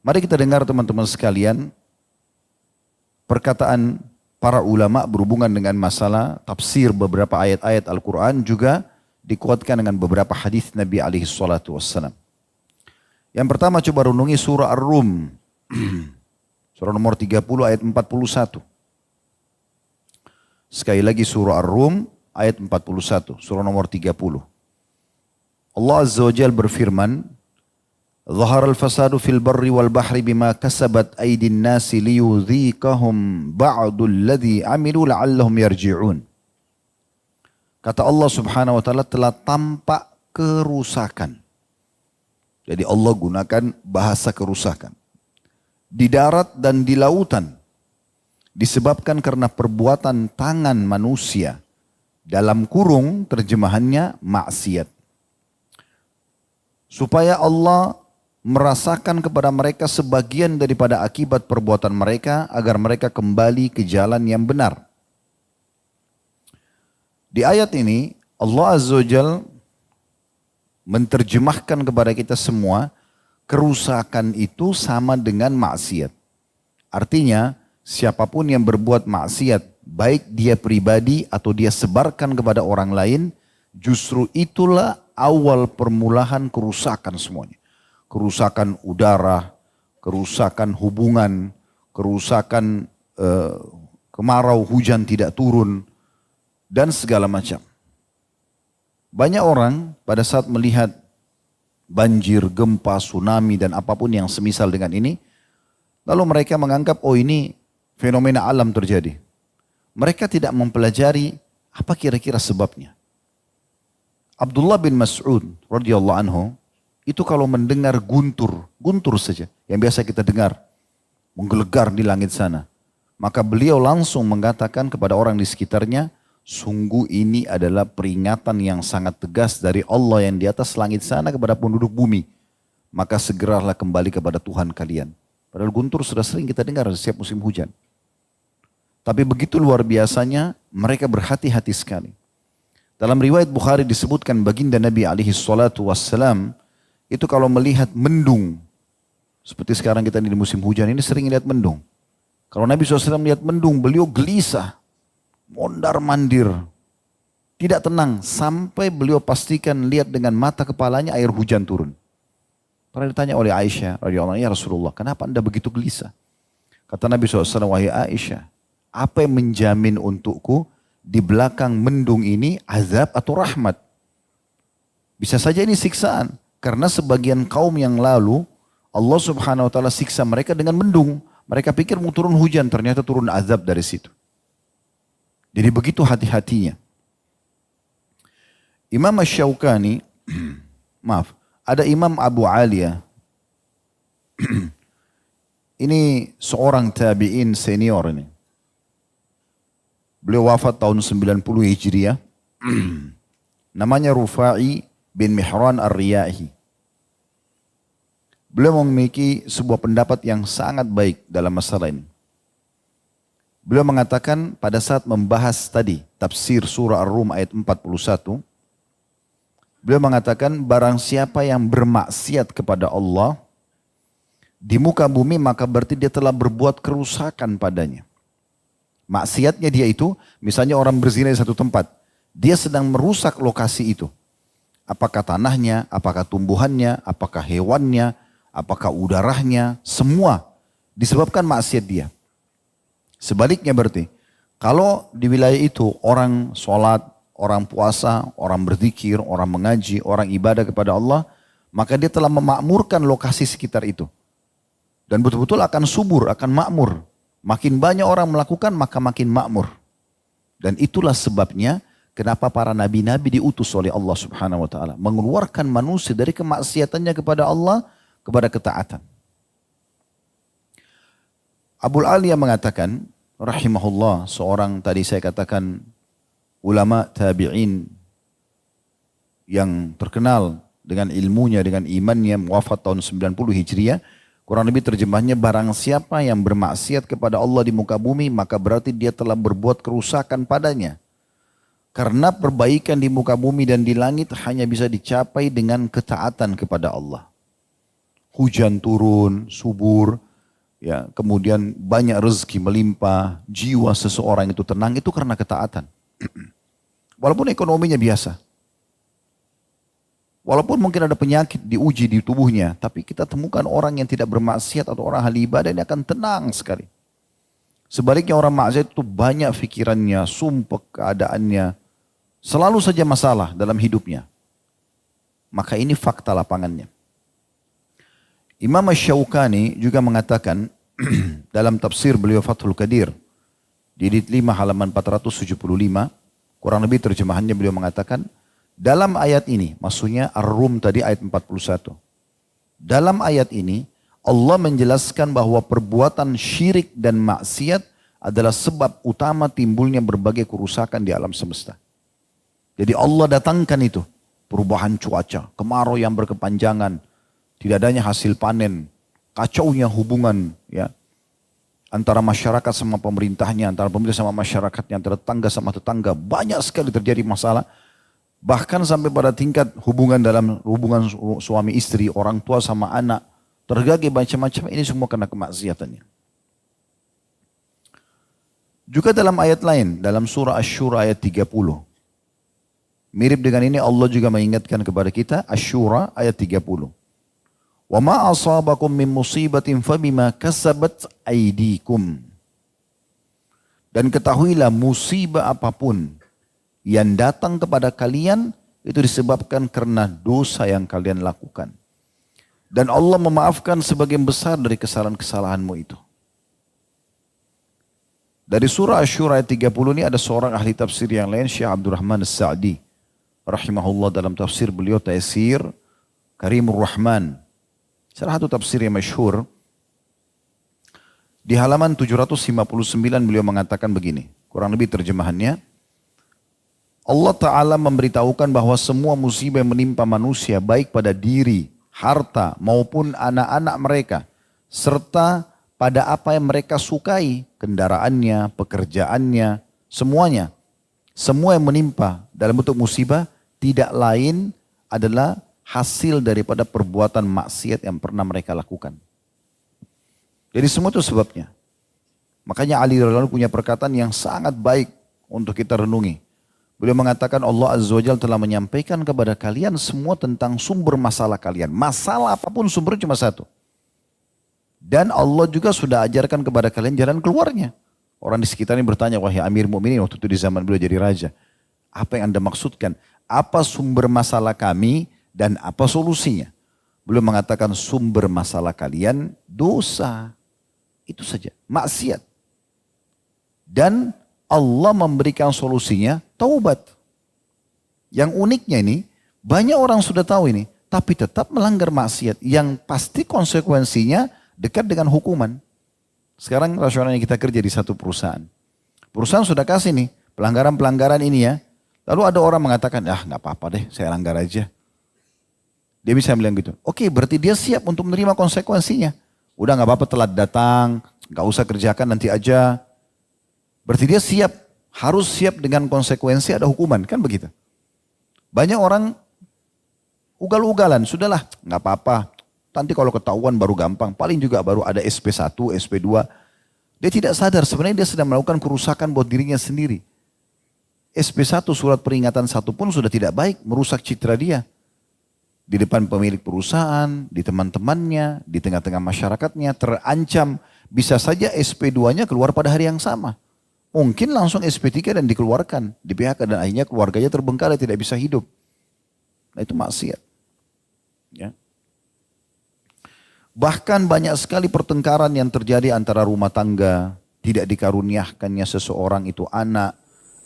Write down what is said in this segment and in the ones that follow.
Mari kita dengar teman-teman sekalian perkataan para ulama berhubungan dengan masalah tafsir beberapa ayat-ayat Al-Quran juga dikuatkan dengan beberapa hadis Nabi alaihi salatu wassalam. Yang pertama coba renungi surah Ar-Rum. Surah nomor 30 ayat 41. Sekali lagi surah Ar-Rum ayat 41. Surah nomor 30. Allah Azza wa Jalla berfirman, "Zahara al-fasadu fil barri wal bahri bima kasabat aydin nasi liyudhiqahum ba'dul ladzi amilu la'allahum yarji'un." Kata Allah Subhanahu wa taala telah tampak kerusakan. Jadi Allah gunakan bahasa kerusakan di darat dan di lautan disebabkan karena perbuatan tangan manusia, dalam kurung terjemahannya maksiat. Supaya Allah merasakan kepada mereka sebagian daripada akibat perbuatan mereka agar mereka kembali ke jalan yang benar. Di ayat ini Allah Azza wa Jalla menterjemahkan kepada kita semua kerusakan itu sama dengan maksiat. Artinya siapapun yang berbuat maksiat, baik dia pribadi atau dia sebarkan kepada orang lain, justru itulah awal permulaan kerusakan semuanya. Kerusakan udara, kerusakan hubungan, kerusakan kemarau, hujan tidak turun, dan segala macam. Banyak orang pada saat melihat banjir, gempa, tsunami, dan apapun yang semisal dengan ini, lalu mereka menganggap, oh ini fenomena alam terjadi. Mereka tidak mempelajari apa kira-kira sebabnya. Abdullah bin Mas'ud radhiyallahu anhu itu kalau mendengar guntur saja yang biasa kita dengar menggelegar di langit sana, maka beliau langsung mengatakan kepada orang di sekitarnya, sungguh ini adalah peringatan yang sangat tegas dari Allah yang di atas langit sana kepada penduduk bumi. Maka segeralah kembali kepada Tuhan kalian. Padahal guntur sudah sering kita dengar setiap musim hujan. Tapi begitu luar biasanya mereka berhati-hati sekali. Dalam riwayat Bukhari disebutkan baginda Nabi alaihi salatu wassalam itu kalau melihat mendung. Seperti sekarang kita di musim hujan ini sering lihat mendung. Kalau Nabi SAW melihat mendung beliau gelisah. Mondar mandir, tidak tenang sampai beliau pastikan lihat dengan mata kepalanya air hujan turun. Pernah ditanya oleh Aisyah radhiyallahu anha, ya Rasulullah, kenapa anda begitu gelisah? Kata Nabi SAW, wahai Aisyah, apa yang menjamin untukku di belakang mendung ini azab atau rahmat? Bisa saja ini siksaan, karena sebagian kaum yang lalu Allah Subhanahu wa taala siksa mereka dengan mendung. Mereka pikir mau turun hujan, ternyata turun azab dari situ. Jadi begitu hati-hatinya. Imam Asy-Syaukani, maaf, ada Imam Abu Aliyah. Ini seorang tabi'in senior ini. Beliau wafat tahun 90 Hijriah. Namanya Rufai bin Mihran Ar-Riyahi. Beliau memiliki sebuah pendapat yang sangat baik dalam masalah ini. Beliau mengatakan pada saat membahas tadi tafsir surah Ar-Rum ayat 41. Beliau mengatakan barang siapa yang bermaksiat kepada Allah di muka bumi maka berarti dia telah berbuat kerusakan padanya. Maksiatnya dia itu misalnya orang berzina di satu tempat. Dia sedang merusak lokasi itu. Apakah tanahnya, apakah tumbuhannya, apakah hewannya, apakah udaranya, semua disebabkan maksiat dia. Sebaliknya berarti, kalau di wilayah itu orang sholat, orang puasa, orang berzikir, orang mengaji, orang ibadah kepada Allah, maka dia telah memakmurkan lokasi sekitar itu. Dan betul-betul akan subur, akan makmur. Makin banyak orang melakukan, maka makin makmur. Dan itulah sebabnya kenapa para nabi-nabi diutus oleh Allah Subhanahu wa taala, mengeluarkan manusia dari kemaksiatannya kepada Allah kepada ketaatan. Abul Aliyah mengatakan, rahimahullah, seorang tadi saya katakan ulama tabi'in yang terkenal dengan ilmunya, dengan imannya, wafat tahun 90 Hijriah. Kurang lebih terjemahnya, barang siapa yang bermaksiat kepada Allah di muka bumi, maka berarti dia telah berbuat kerusakan padanya. Karena perbaikan di muka bumi dan di langit hanya bisa dicapai dengan ketaatan kepada Allah. hujan turun, subur, ya, kemudian banyak rezeki melimpah, jiwa seseorang itu tenang, itu karena ketaatan. Walaupun ekonominya biasa. Walaupun mungkin ada penyakit diuji di tubuhnya, tapi kita temukan orang yang tidak bermaksiat atau orang ahli ibadah ini akan tenang sekali. Sebaliknya orang maksiat itu banyak pikirannya, sumpah keadaannya, selalu saja masalah dalam hidupnya. Maka ini fakta lapangannya. Imam Asy-Syaukani juga mengatakan dalam tafsir beliau Fathul Qadir di jilid 5 halaman 475, kurang lebih terjemahannya beliau mengatakan, dalam ayat ini, maksudnya Ar-Rum tadi ayat 41. Dalam ayat ini Allah menjelaskan bahwa perbuatan syirik dan maksiat adalah sebab utama timbulnya berbagai kerusakan di alam semesta. Jadi Allah datangkan itu, perubahan cuaca, kemarau yang berkepanjangan, tidak adanya hasil panen, kacaunya hubungan ya antara masyarakat sama pemerintahnya, antara pemerintah sama masyarakatnya, antara tetangga sama tetangga, banyak sekali terjadi masalah. Bahkan sampai pada tingkat hubungan dalam hubungan suami istri, orang tua sama anak, terjadi macam-macam, ini semua karena kemaksiatannya. Juga dalam ayat lain, dalam surah Asy-Syura ayat 30. Mirip dengan ini Allah juga mengingatkan kepada kita, Asy-Syura ayat 30. Wa ma asabakum min musibatin fabima kasabat aydikum. Dan ketahuilah musibah apapun yang datang kepada kalian itu disebabkan karena dosa yang kalian lakukan. Dan Allah memaafkan sebagian besar dari kesalahan-kesalahanmu itu. Dari surah Asy-Syura ayat 30 ini ada seorang ahli tafsir yang lain, Syekh Abdurrahman As-Sa'di rahimahullah, dalam tafsir beliau Taisir Karimur Rahman. Salah satu tafsir yang masyhur. Di halaman 759 beliau mengatakan begini, kurang lebih terjemahannya. Allah Ta'ala memberitahukan bahwa semua musibah yang menimpa manusia baik pada diri, harta maupun anak-anak mereka. Serta pada apa yang mereka sukai, kendaraannya, pekerjaannya, semuanya. Semua yang menimpa dalam bentuk musibah tidak lain adalah hasil daripada perbuatan maksiat yang pernah mereka lakukan. Jadi semua itu sebabnya. Makanya Ali radhiyallahu anhu punya perkataan yang sangat baik untuk kita renungi. Beliau mengatakan Allah Azza wa Jalla telah menyampaikan kepada kalian semua tentang sumber masalah kalian. Masalah apapun sumbernya cuma satu. Dan Allah juga sudah ajarkan kepada kalian jalan keluarnya. Orang di sekitarnya bertanya, wahai Amir Mu'minin, waktu itu di zaman beliau jadi raja. Apa yang Anda maksudkan? Apa sumber masalah kami dan apa solusinya? Beliau mengatakan sumber masalah kalian dosa. Itu saja, maksiat. Dan Allah memberikan solusinya taubat. Yang uniknya ini, banyak orang sudah tahu ini, tapi tetap melanggar maksiat. Yang pasti konsekuensinya dekat dengan hukuman. Sekarang rasionalnya kita kerja di satu perusahaan. Perusahaan sudah kasih nih pelanggaran-pelanggaran ini ya. Lalu ada orang mengatakan, nggak apa-apa deh, saya langgar aja. Dia bisa bilang gitu. Oke, berarti dia siap untuk menerima konsekuensinya. Udah nggak apa-apa telat datang, nggak usah kerjakan nanti aja. Berarti dia siap, harus siap dengan konsekuensi ada hukuman, kan begitu. Banyak orang ugal-ugalan, sudahlah nggak apa-apa. Nanti kalau ketahuan baru gampang, paling juga baru ada SP1, SP2. Dia tidak sadar sebenarnya dia sedang melakukan kerusakan buat dirinya sendiri. SP1 surat peringatan satu pun sudah tidak baik, merusak citra dia. Di depan pemilik perusahaan, di teman-temannya, di tengah-tengah masyarakatnya terancam. Bisa saja SP2-nya keluar pada hari yang sama. Mungkin langsung SP3 dan dikeluarkan di PHK dan akhirnya keluarganya terbengkalai tidak bisa hidup. Nah itu maksiat. Ya. Bahkan banyak sekali pertengkaran yang terjadi antara rumah tangga, tidak dikaruniakannya seseorang itu anak,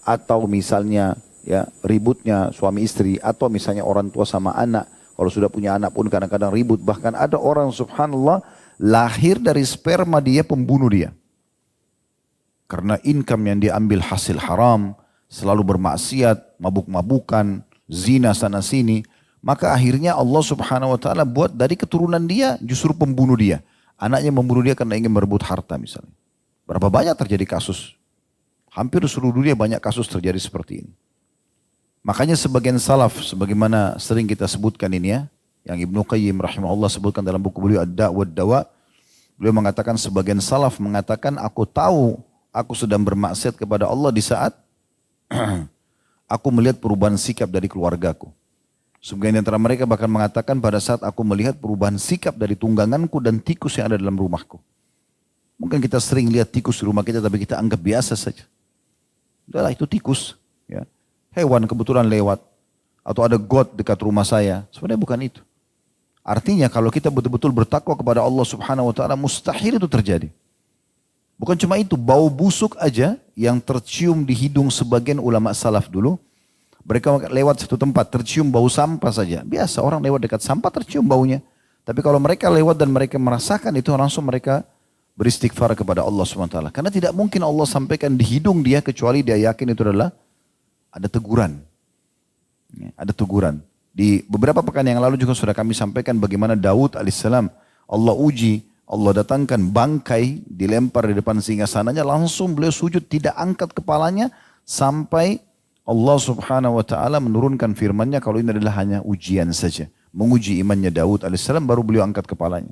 atau misalnya ya ributnya suami istri, atau misalnya orang tua sama anak. Kalau sudah punya anak pun kadang-kadang ribut. Bahkan ada orang subhanallah lahir dari sperma dia pembunuh dia. Karena income yang diambil hasil haram, selalu bermaksiat, mabuk-mabukan, zina sana sini. Maka akhirnya Allah subhanahu wa ta'ala buat dari keturunan dia justru pembunuh dia. Anaknya membunuh dia karena ingin merebut harta misalnya. Berapa banyak terjadi kasus? Hampir seluruh dunia banyak kasus terjadi seperti ini. Makanya sebagian salaf, sebagaimana sering kita sebutkan ini ya, Yang Ibnu Qayyim rahimahullah sebutkan dalam buku beliau Ad-Da' wad Dawa. Beliau mengatakan sebagian salaf mengatakan aku tahu aku sedang bermaksiat kepada Allah di saat aku melihat perubahan sikap dari keluargaku. Sebagian di antara mereka bahkan mengatakan pada saat aku melihat perubahan sikap dari tungganganku dan tikus yang ada dalam rumahku. Mungkin kita sering lihat tikus di rumah kita tapi kita anggap biasa saja. Udahlah itu tikus. Ya. Hewan kebetulan lewat. Atau ada got dekat rumah saya. Sebenarnya bukan itu. Artinya kalau kita betul-betul bertakwa kepada Allah Subhanahu wa taala mustahil itu terjadi. Bukan cuma itu, bau busuk aja yang tercium di hidung sebagian ulama salaf dulu. Mereka lewat satu tempat tercium bau sampah saja. Biasa orang lewat dekat sampah tercium baunya. Tapi kalau mereka lewat dan mereka merasakan itu langsung mereka beristighfar kepada Allah Subhanahu wa taala. Karena tidak mungkin Allah sampaikan di hidung dia kecuali dia yakin itu adalah ada teguran. Ada teguran. Di beberapa pekan yang lalu juga sudah kami sampaikan bagaimana Daud alaihissalam Allah uji, Allah datangkan bangkai dilempar di depan singgasananya, langsung beliau sujud tidak angkat kepalanya sampai Allah Subhanahu wa taala menurunkan firman-Nya kalau ini adalah hanya ujian saja. Menguji imannya Daud alaihissalam baru beliau angkat kepalanya.